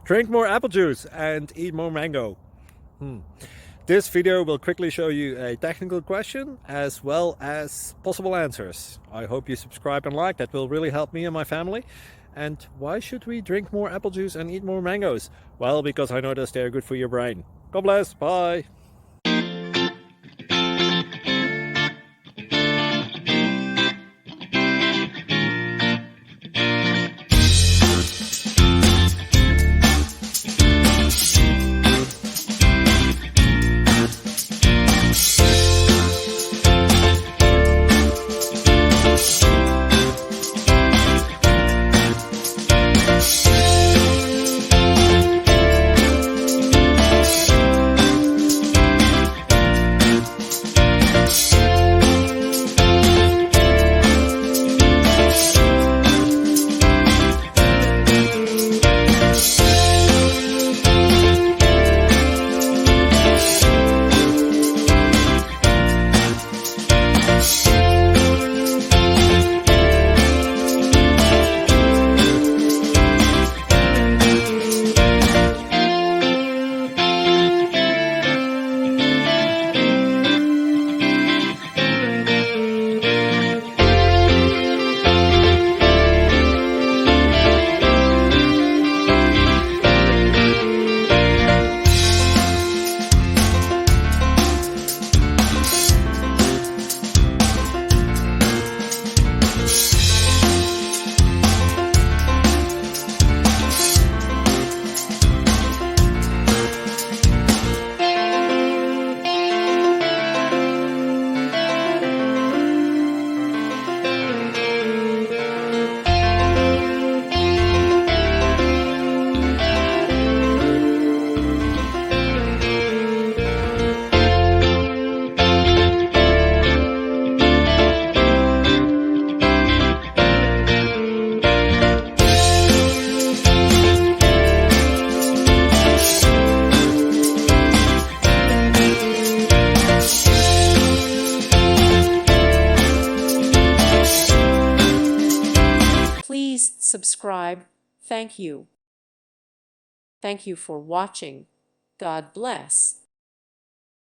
Drink more apple juice and eat more mango. This video will quickly show you a technical question as well as possible answers. I hope you subscribe and like, that will really help me and my family. And why should we drink more apple juice and eat more mangoes? Well, because I noticed they're good for your brain. God bless, bye! Please subscribe. Thank you. Thank you for watching. God bless.